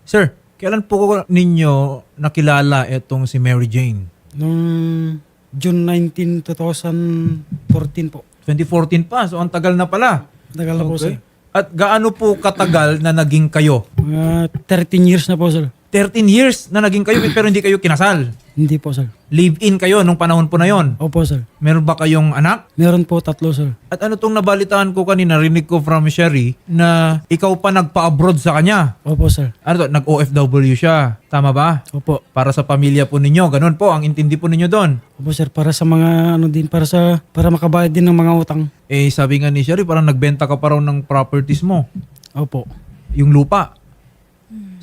Sir, kailan po ninyo nakilala itong si Mary Jane? Noong June 19, 2014 po. 2014 pa, so ang tagal na pala. Tagal na po, sir. At gaano po katagal na naging kayo? Mga 13 years na po, sir. 13 years na naging kayo pero hindi kayo kinasal. Hindi po, sir. Live-in kayo nung panahon po na yon. Opo, sir. Meron ba kayong anak? Meron po 3, sir. At ano tong nabalitaan ko kanina, rinig ko from Sherry, na ikaw pa nagpa-abroad sa kanya. Opo, sir. Ano to, nag-OFW siya. Tama ba? Opo. Para sa pamilya po ninyo. Ganun po, ang intindi po ninyo doon. Opo, sir. Para sa mga ano din, para makabayad din ng mga utang. Eh, sabi nga ni Sherry, parang nagbenta ka pa raw ng properties mo. Opo. Yung lupa.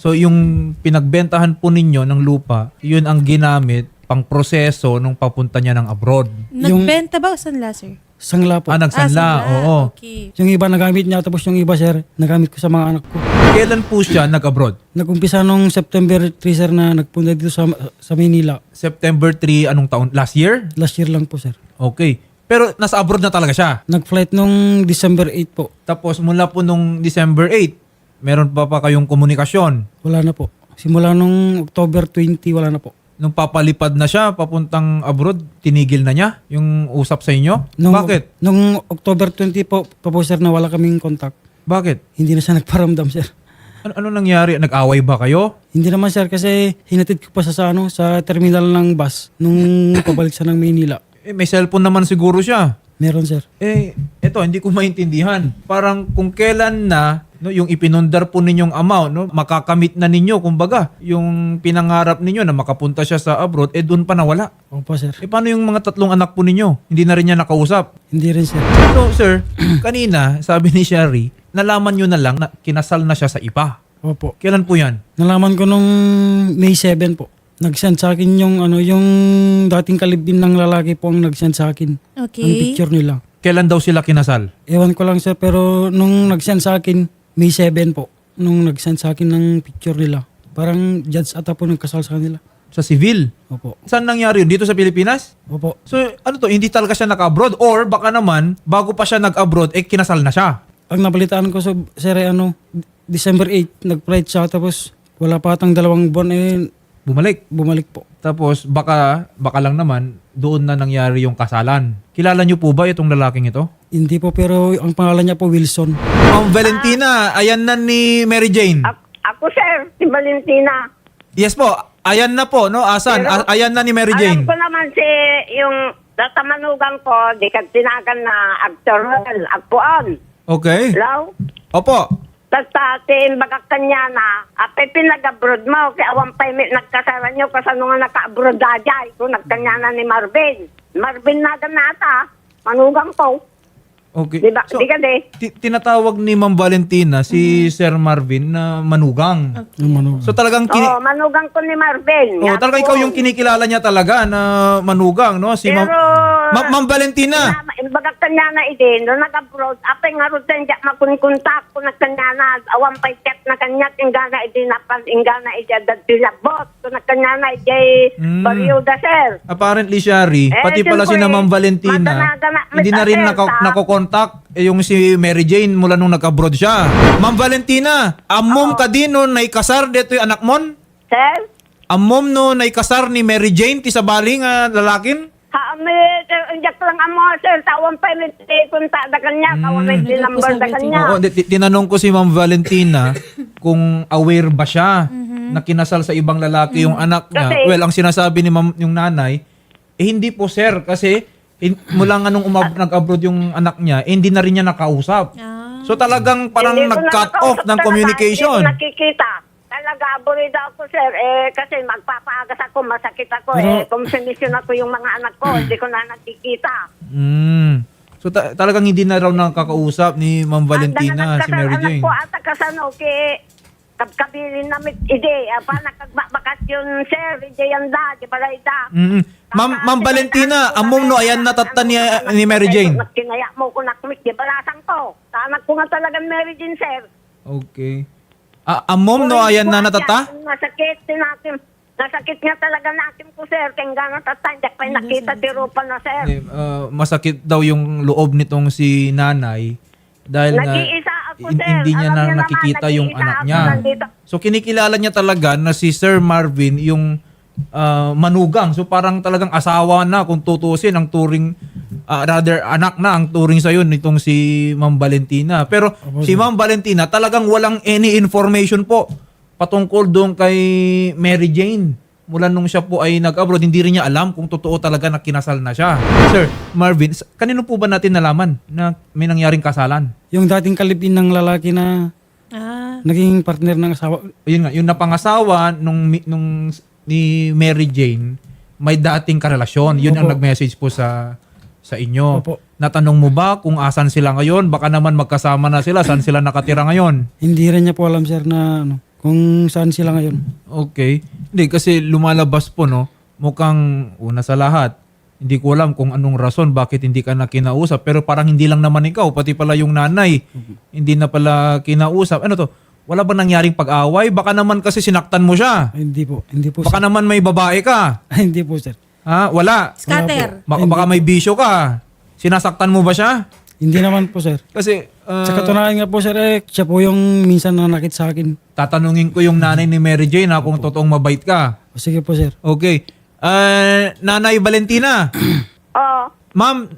So, yung pinagbentahan po ninyo ng lupa, yun ang ginamit pang proseso nung papunta niya ng abroad. Nagbenta ba o sanla, sir? Sangla po. Nagsanla, sanla. oo. Okay. Yung iba nagamit niya, tapos yung iba, sir, nagamit ko sa mga anak ko. Kailan po siya nag-abroad? Nag-umpisa nung September 3, sir, na nagpunta dito sa Manila. September 3, anong taon? Last year? Last year lang po, sir. Okay. Pero nasa abroad na talaga siya. Nag-flight nung December 8 po. Tapos mula po nung December 8, meron pa kayong komunikasyon. Wala na po. Simula nung October 20, wala na po. Nung papalipad na siya, papuntang abroad, tinigil na niya yung usap sa inyo? Bakit? Nung October 20 po, sir, na wala kaming contact. Bakit? Hindi na siya nagparamdam, sir. Ano nangyari? Nag-away ba kayo? Hindi naman, sir, kasi hinatid ko pa sa terminal ng bus nung pabalik siya ng Manila. Eh, may cellphone naman siguro siya. Meron, sir. Eh, eto, hindi ko maintindihan. Parang kung kailan na, no, yung ipinundar po ninyong amount, no, makakamit na ninyo, kumbaga, yung pinangarap ninyo na makapunta siya sa abroad, eh doon pa nawala. Opo, sir. Eh, paano yung mga 3 anak po ninyo? Hindi na rin niya nakausap. Hindi rin, sir. So, sir, kanina, sabi ni Sherry, nalaman nyo na lang na kinasal na siya sa iba. Opo. Kailan po yan? Nalaman ko nung May 7 po. Nag-send sa akin yung dating kalibin ng lalaki po ang nag-send sa akin. Okay. Ang picture nila. Kailan daw sila kinasal? Ewan ko lang, sir, pero nung nag-send sa akin, May 7 po. Nung nag-send sa akin ng picture nila. Parang judge ata po nagkasal sa kanila. Sa civil. Opo. Saan nangyari yun? Dito sa Pilipinas? Opo. So, ano to? Hindi talaga siya naka-abroad? Or baka naman, bago pa siya nag-abroad, eh kinasal na siya? Ang nabalitaan ko sa sir, December 8, nag-flight siya, tapos wala pa atang 2 buwan, Bumalik. bumalik po. Tapos baka lang naman, doon na nangyari yung kasalan. Kilala niyo po ba itong lalaking ito? Hindi po, pero ang pangalan niya po Wilson. Ma'am Valentina, ayan na ni Mary Jane. Ako, sir, si Valentina. Yes po, ayan na po, no? Asan? Pero, Ayan na ni Mary Jane. Alam ko naman yung tatamanugan ko, di kagtinagan na actor agpuan. Okay. Hello? Opo. Basta timbagak kanya na, ape pinag-abroad mo, kaya awan pa nagkasaran nyo, kasano nga naka-abroad dajay, kung nagkanya na ni Marvin. Marvin na ganata, manugang ko. Okay. Di ba? So, Di ka di? tinatawag ni Ma'am Valentina si Sir Marvin na manugang. So talagang Oo, manugang ko ni Marvin. Oh, talaga ikaw yung kinikilala niya talaga na manugang, no? Si Ma'am Pero, Ma'am Valentina. Imbagak kanya na idin, no nag-abroad, apay nga rin dyan, makunkuntak ko na kanya na, awan pa ikat na kanya, ingga na idin, ingga na idin, dadilabot, ko na kanya na idin, Baryoda, sir. Apparently, Shari, pati pala si na Ma'am Valentina, hindi na rin nakokontak yung si Mary Jane mula nung nag-abroad siya. Ma'am Valentina, amom ka din no naikasar dito yung anak mon? Sir? Amom no naikasar ni Mary Jane ti sa baling lalakin? Injak lang amo, sir, tawan pa may punta da kanya, tawan may number da kanya. Oo, tinanong ko si Ma'am Valentina kung aware ba siya na kinasal sa ibang lalaki yung anak niya. Kasi- Well, ang sinasabi ni Ma'am yung nanay, hindi po sir kasi mula nga nung nag-abroad yung anak niya, hindi na rin niya nakausap. So talagang parang Hindi ko na nag-cut off nakausap ng talaga, communication. Hindi ko nakikita. Talaga, aburida ako, sir. Kasi magpapaagas ako, masakit ako. Kung sinisyon ako yung mga anak ko, hindi ko na nakikita. So talagang hindi na raw nakakausap ni Ma'am Valentina si Mary Jane. Anak ko ata kasano, kabkabilin namin ide. Pa nakagbakasyon, sir. Ide yanda, di ba ida? Ma'am Valentina, amom no ayan natata ni Mary Jane. Kinaya mo ko nakmit, di ba lasang ko? Sa anak ko nga talagang Mary Jane, sir. Okay. Amom no ayan na natata? Nasakit din natin. Nasakit nga talaga natin ko, sir. Kaya nga natata, hindi pa nakita tirupa na, sir. Masakit daw yung loob nitong si nanay dahil nga Nag-iisa ako, Opo, sir. hindi niya Alam na niya naman, nakikita yung nag-iisa anak ako niya. nandito. So kinikilala niya talaga na si Sir Marvin yung manugang. So parang talagang asawa na kung tutusin ang turing, rather anak na ang turing sa nitong si Ma'am Valentina. Pero si Ma'am Valentina talagang walang any information po patungkol doon kay Mary Jane. Mula nung siya po ay nag-abroad, hindi rin niya alam kung totoo talaga na kinasal na siya. Sir Marvin, kanino po ba natin nalaman na may nangyaring kasalan? Yung dating kalipin ng lalaki na naging partner ng asawa. Yun nga, yung napangasawa nung ni Mary Jane, may dating karelasyon. Yun ang Opo. nag-message po sa inyo. Opo. Natanong mo ba kung asan sila ngayon? Baka naman magkasama na sila. Saan sila nakatira ngayon? Hindi rin niya po alam, sir, na kung saan sila ngayon. Okay. Hindi, kasi lumalabas po, no? Mukhang una sa lahat. Hindi ko alam kung anong rason bakit hindi ka na kinausap. Pero parang hindi lang naman ikaw, pati pala yung nanay. Hindi na pala kinausap. Ano to? Wala ba nangyaring pag-away? Baka naman kasi sinaktan mo siya. Ay, hindi po. Hindi po, Baka sir. naman may babae ka. Ay, hindi po, sir. Ha? Wala. Scatter. Baka may bisyo ka. Sinasaktan mo ba siya? Hindi naman po, sir. Kasi, Sa katunayan nga po, sir, siya po yung minsan nanakit sa akin. tatanungin ko yung nanay ni Mary Jane kung totoong mabait ka. Sige po, sir. Okay. Nanay Valentina. Oh. Ma'am,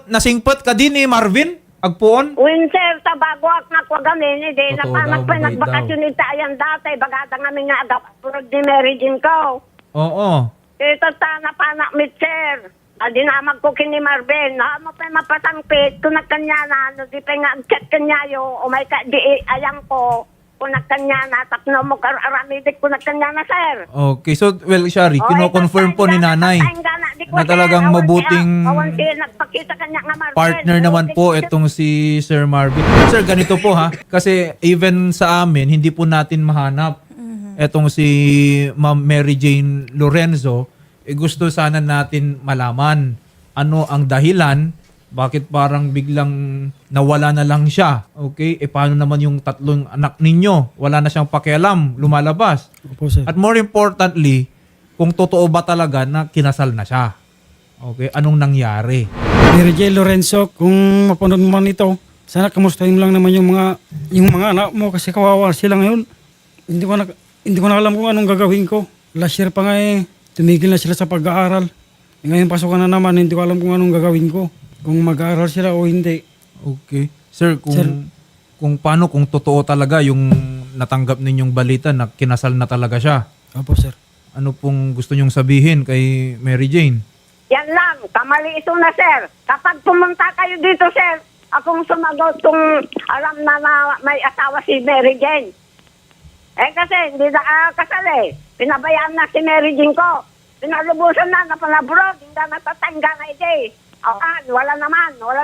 nasingpot ka din ni Marvin? Agpuon? Winter, tabago ak na kwa gamin, hindi na Totoo pa daw, nagpa mabait nagbakasyon ni tayan dati, bagata nga nga agapurod ni Mary Jean ko. Oo. Ito ta na panak mit sir. Adi na magkukin ni Marvin. Na mo pa mapasangpit, kung nagkanya na, no, di pa nga chat kanya yo, o may ka, di ayang ko, kung nagkanya na, tapno mo karamidik kung nagkanya na sir. Okay. So, well, Shari, kino-confirm po ni nanay na talagang mabuting partner naman po itong si Sir Marvin. Sir, ganito po ha. Kasi even sa amin, hindi po natin mahanap itong si Ma'am Mary Jane Lorenzo. Gusto sana natin malaman ano ang dahilan, bakit parang biglang nawala na lang siya. Okay? Paano naman yung tatlong anak ninyo? Wala na siyang pakialam, lumalabas. Opo, sir. At more importantly, kung totoo ba talaga na kinasal na siya. Okay? Anong nangyari? Mary J. Lorenzo, kung mapanood mo man ito, sana kamustahin mo lang naman yung mga anak mo kasi kawawa sila ngayon. Hindi ko na alam kung anong gagawin ko. Last year pa nga tumigil na sila sa pag-aaral. Ngayon pasukan na naman, hindi ko alam kung anong gagawin ko. Kung mag-aaral sila o hindi. Okay. Sir, Sir. kung paano, kung totoo talaga yung natanggap ninyong balita na kinasal na talaga siya, Opo, sir. ano pong gusto nyong sabihin kay Mary Jane? Yan lang, kamali ito na sir. Kapag pumunta kayo dito sir, akong sumagot kung alam na may asawa si Mary Jane. Kasi hindi na kasal Pinabayaan na si Mary Jane ko. Pinalubusan na napalabroad, hindi na natatangga na ito wala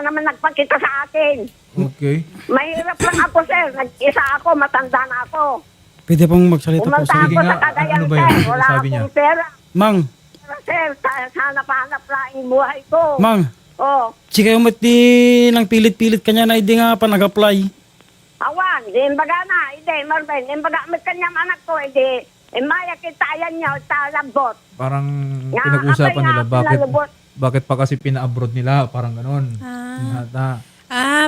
naman nagpakita sa akin. Okay. Mahirap lang ako sir, nag-isa ako, matanda na ako. Pwede pong magsalita po, Pumunta sir. Sige ako nga, sa Cagayan ano ba yun? sir, wala Sabi niya? akong pera. Mang, Pero sir, sana pahanap lang ang buhay ko. Mang, Oh. sige umat di nang pilit-pilit kanya na hindi nga pa nag-apply. Awan, di imbaga na, hindi, Marvin, imbaga may kanyang anak ko, hindi, maya kita yan niya, talabot. Parang Nga, pinag-usapan apay nila nga, pinalubot. bakit pa kasi pina-abroad nila, parang ganon.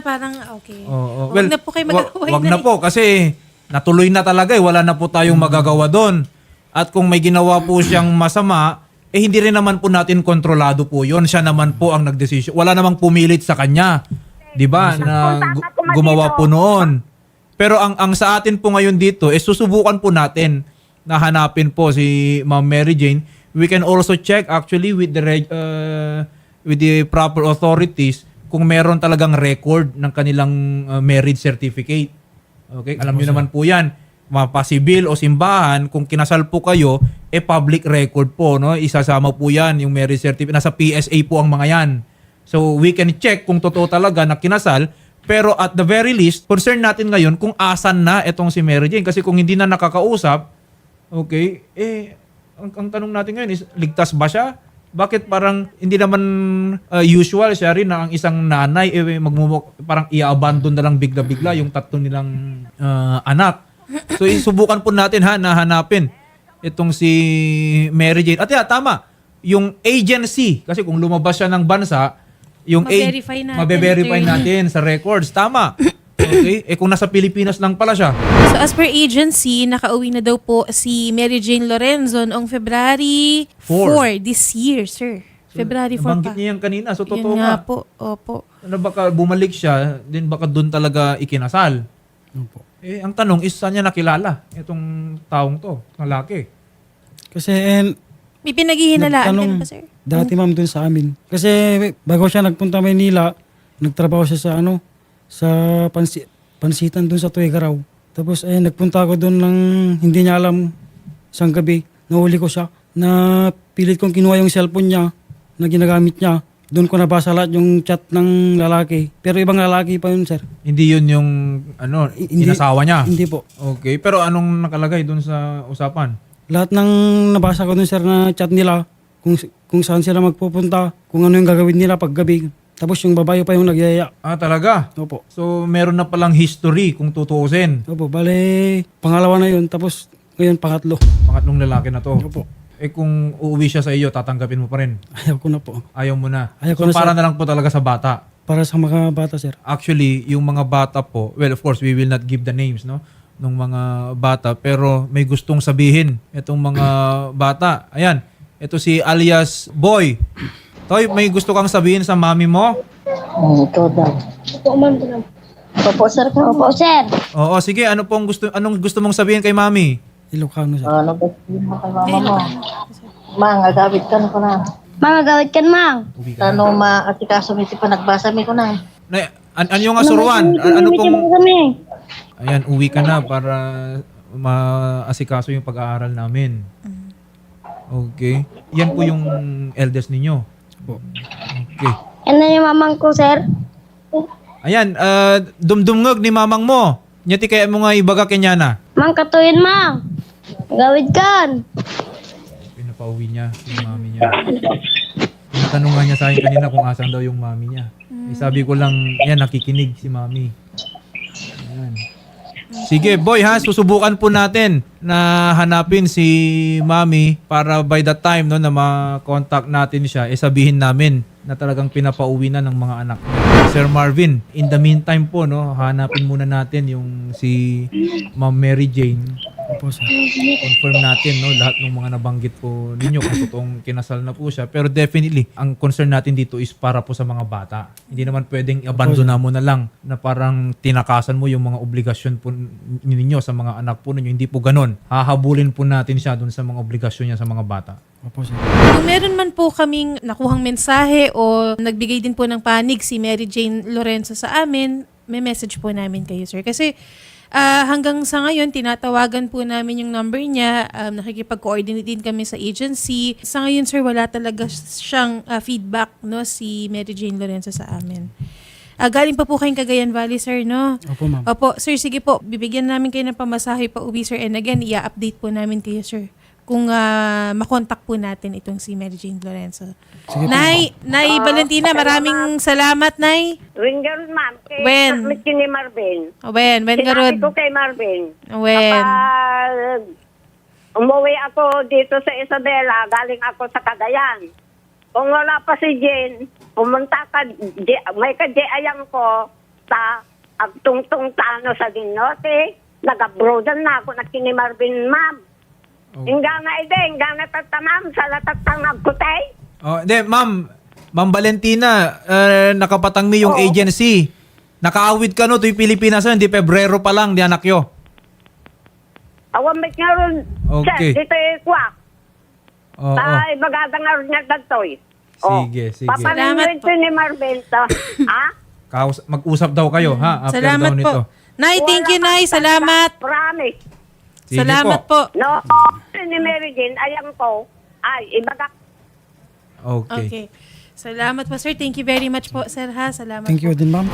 Parang okay. Oo. Huwag na po kayo mag-away wag na po kasi natuloy na talaga wala na po tayong magagawa doon. At kung may ginawa po siyang masama, hindi rin naman po natin kontrolado po 'yon. Siya naman po ang nagdesisyon. Wala namang pumilit sa kanya. 'Di ba? Na gumawa po noon. Pero ang sa atin po ngayon dito susubukan po natin na hanapin po si Ma'am Mary Jane. We can also check actually with the proper authorities kung meron talagang record ng kanilang marriage certificate. Okay? Alam niyo naman po 'yan. Mapasibil o simbahan, kung kinasal po kayo, public record po, no? Isasama po 'yan, yung marriage certificate. Nasa PSA po ang mga 'yan. So we can check kung totoo talaga na kinasal, pero at the very least, concern natin ngayon kung asan na itong si Mary Jane kasi kung hindi na nakakausap, okay, ang tanong natin ngayon is ligtas ba siya? Bakit parang hindi naman usual siya rin na ang isang nanay parang i-abandon na lang bigla-bigla yung tatlo nilang anak. So isubukan po natin na hanapin itong si Mary Jane. At tama, yung agency, kasi kung lumabas siya ng bansa, yung Mabe-verify natin, mabe-verify attorney. natin sa records. Tama. Okay? Kung nasa Pilipinas lang pala siya. So as per agency, nakauwi na daw po si Mary Jane Lorenzo noong February 4 this year, sir. February 4 pa. Nabanggit niya yan kanina. So, totoo Yun nga nga. po. Opo. Ano, baka bumalik siya, din baka doon talaga ikinasal. Opo. Ang tanong is, saan niya nakilala itong taong to, lalaki? Kasi May pinaghihinalaan ka na ba, sir? dati ma'am dun sa amin. Kasi bago siya nagpunta Maynila, nagtrabaho siya sa sa pansitan dun sa Tuigaraw. Tapos nagpunta ako dun ng hindi niya alam isang gabi. Nahuli ko siya. Na pilit kong kinuha yung cellphone niya na ginagamit niya. Doon ko nabasa lahat yung chat ng lalaki. Pero ibang lalaki pa yun, sir. Hindi yun yung inasawa niya? Hindi po. Okay, pero anong nakalagay doon sa usapan? Lahat ng nabasa ko dun, sir, na chat nila, kung saan sila magpupunta, kung ano yung gagawin nila paggabi. Tapos yung babae pa yung nagyaya. Talaga? Opo. So, meron na palang history kung tutuusin. Opo, bale, pangalawa na yun. Tapos ngayon pangatlo. Pangatlong lalaki na to. Opo. Kung uuwi siya sa iyo, tatanggapin mo pa rin? Ayaw ko na po. Ayaw mo na? Ayaw ko So, na, para sir. na lang po talaga sa bata? Para sa mga bata, sir. Actually, yung mga bata po, well, of course, we will not give the names, no? Nung mga bata, pero may gustong sabihin itong mga bata. Ayan, ito si alias Boy. Toy, may gusto kang sabihin sa mami mo? Ikaw daw. Opo, sir. Opo, sir. Oo, sige, anong gusto mong sabihin kay mami? Ilocano, sir. Ano ba sabihin mo kay mama mo? Mang, agawit ka na ko na. Mang, agawit ka na, mang. Uwi ka na. Ano maasikaso mi ti panagbasa mi ko na. Ano nga suruan? Ano pong... kami? Ayan, uwi ka na para maasikaso yung pag-aaral namin. Okay. Yan po yung eldest ninyo. Okay. Ano yung mamang ko, sir? Ayan, dumdumngag ni mamang mo. Nyati kaya mo nga ibaga kenyana. Mang, katuyin, mang. Agawit kan. Pinapauwi niya yung mami niya. Tinatanong nga niya sa akin kanina kung asan daw yung mami niya. Sabi ko lang, yan, nakikinig si mami. Ayan. Sige, boy ha, susubukan po natin na hanapin si mami para by the time no, na ma-contact natin siya, sabihin namin na talagang pinapauwi na ng mga anak. Sir Marvin, in the meantime po, no, hanapin muna natin yung si Ma'am Mary Jane. Opo, sir. Confirm natin no lahat ng mga nabanggit po ninyo kung totoong kinasal na po siya, pero definitely ang concern natin dito is para po sa mga bata. Hindi naman pwedeng abandona mo na lang na parang tinakasan mo yung mga obligasyon po ninyo sa mga anak po ninyo. Hindi po ganon. Hahabulin po natin siya dun sa mga obligasyon niya sa mga bata. Opo, sir. Kung meron man po kaming nakuhang mensahe o nagbigay din po ng panig si Mary Jane Lorenzo sa amin, may message po namin kayo, sir. Kasi hanggang sa ngayon, tinatawagan po namin yung number niya. Nakikipag-coordinate din kami sa agency. Sa ngayon, sir, wala talaga siyang feedback, no, si Mary Jane Lorenzo sa amin. Galing pa po kayong Cagayan Valley, sir, no? Opo, ma'am. Opo, sir, sige po. Bibigyan namin kayo ng pamasahe pa uwi, sir. And again, i-update po namin kayo, sir. Kung makontak po natin itong si Mary Jane Lorenzo. Sige po. Nay Valentina, maraming salamat, Nay. Ringan, ma'am. Kay When? ni Marvin. When Sinabi garod. ko kay Marvin. When? Kapag umuwi ako dito sa Isabela, galing ako sa Cagayan. Kung wala pa si Jane, pumunta ka, may kadyayang ko sa agtungtong tano sa Dinote. Nag-abroadan na ako na kini Marvin, ma'am. Ingga na tatamam sa latatang nagkutay. Hindi, Ma'am Valentina, nakapatangmi yung agency. Nakaawid ka no, to'y Pilipinas, hindi Pebrero pa lang, di anak yo. Awamit nga ron, Okay. sir, dito kwak. Oo. Ay, bagada nga ron niya dagtoy. Sige, sige. Papanin Salamat ni Marvin to. Ha? Mag-usap daw kayo, ha? After Salamat daw nito. po. Nay, thank you, Nay. Salamat. Promise. Sige Salamat po. No, ni Mary Jane, ayan ko, ay, ibaga. Okay. Okay. Salamat po, sir. Thank you very much po, sir, ha? Salamat Thank po. you din, ma'am.